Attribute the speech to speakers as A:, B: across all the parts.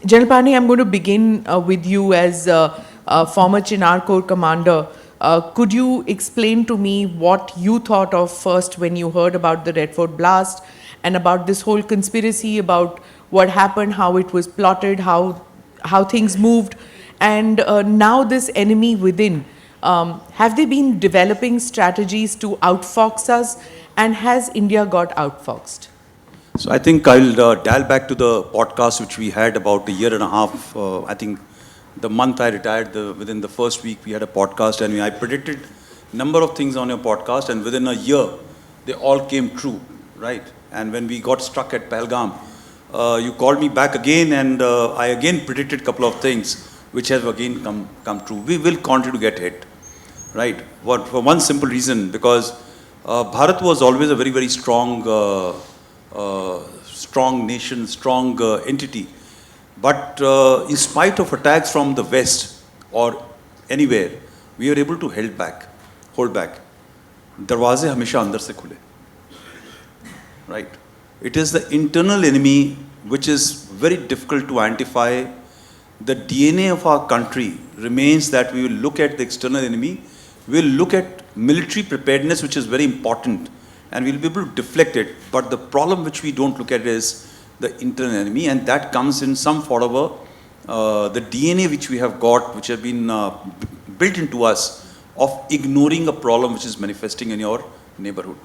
A: General Pandey, I'm going to begin with you as a former Chinar Corps commander. Could you explain to me what you thought of first when you heard about the Red Fort blast and about this whole conspiracy, about what happened, how it was plotted, how things moved, and now this enemy within? Have they been developing strategies to outfox us, and has India got outfoxed?
B: So I think I'll dial back to the podcast which we had about a year and a half. I think the month I retired, within the first week we had a podcast, and I predicted a number of things on your podcast, and within a year they all came true, right? And when we got struck at Pahalgam, you called me back again, and I again predicted a couple of things which have again come true. We will continue to get hit, right? For one simple reason, because Bharat was always a very, very strong nation, strong entity. But in spite of attacks from the West or anywhere, we were able to hold back. Darwaze हमेशा अंदर से खुले, right? It is the internal enemy which is very difficult to identify. The DNA of our country remains that we will look at the external enemy, we will look at military preparedness, which is very important, and we'll be able to deflect it. But the problem which we don't look at is the internal enemy, and that comes in some form of the DNA which we have got, which have been built into us, of ignoring a problem which is manifesting in your neighborhood.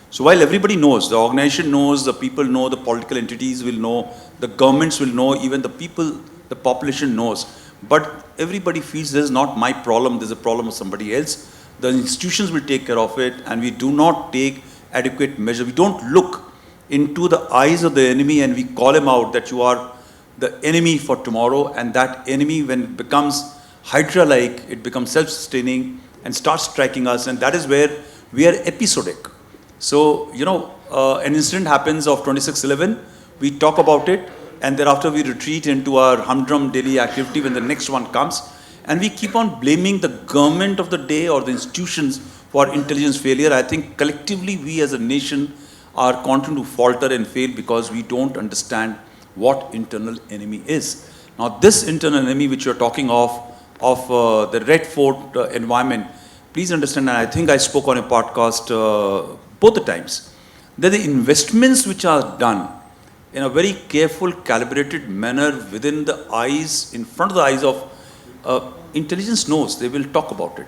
B: So while everybody knows, the organization knows, the people know, the political entities will know, the governments will know, even the people, the population knows, but everybody feels this is not my problem, this is a problem of somebody else. The institutions will take care of it, and we do not take adequate measure. We don't look into the eyes of the enemy and we call him out that you are the enemy for tomorrow, and that enemy, when it becomes Hydra-like, it becomes self-sustaining and starts striking us, and that is where we are episodic. So, an incident happens of 26/11, we talk about it, and thereafter we retreat into our humdrum daily activity when the next one comes, and we keep on blaming the government of the day or the institutions for intelligence failure. I think collectively we as a nation are continuing to falter and fail because we don't understand what internal enemy is. Now this internal enemy which you're talking of the Red Fort environment, please understand, and I think I spoke on a podcast both the times, that the investments which are done in a very careful, calibrated manner within the eyes, in front of the eyes of intelligence knows, they will talk about it.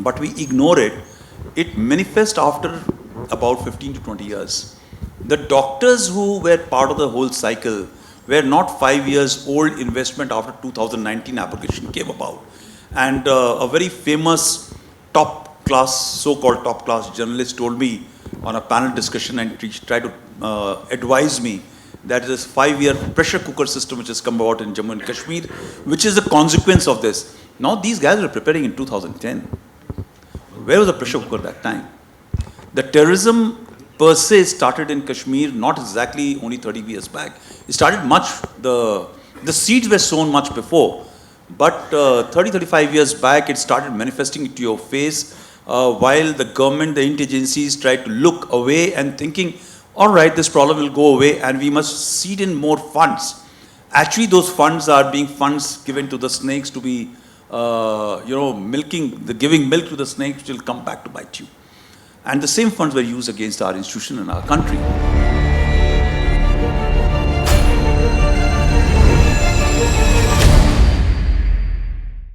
B: But we ignore it. It manifests after about 15 to 20 years. The doctors who were part of the whole cycle were not 5 years old investment after 2019 application came about. And a very famous top class, so-called top class journalist told me on a panel discussion and tried to advise me that this 5-year pressure cooker system which has come about in Jammu and Kashmir, which is the consequence of this. Now these guys were preparing in 2010. Where was the pressure cooker that time? The terrorism per se started in Kashmir not exactly only 30 years back. It started the seeds were sown much before. But 35 years back, it started manifesting into your face while the government, the agencies tried to look away and thinking, all right, this problem will go away and we must seed in more funds. Actually, those funds are being funds given to the snakes to be, giving milk to the snakes which will come back to bite you. And the same funds were used against our institution and our country.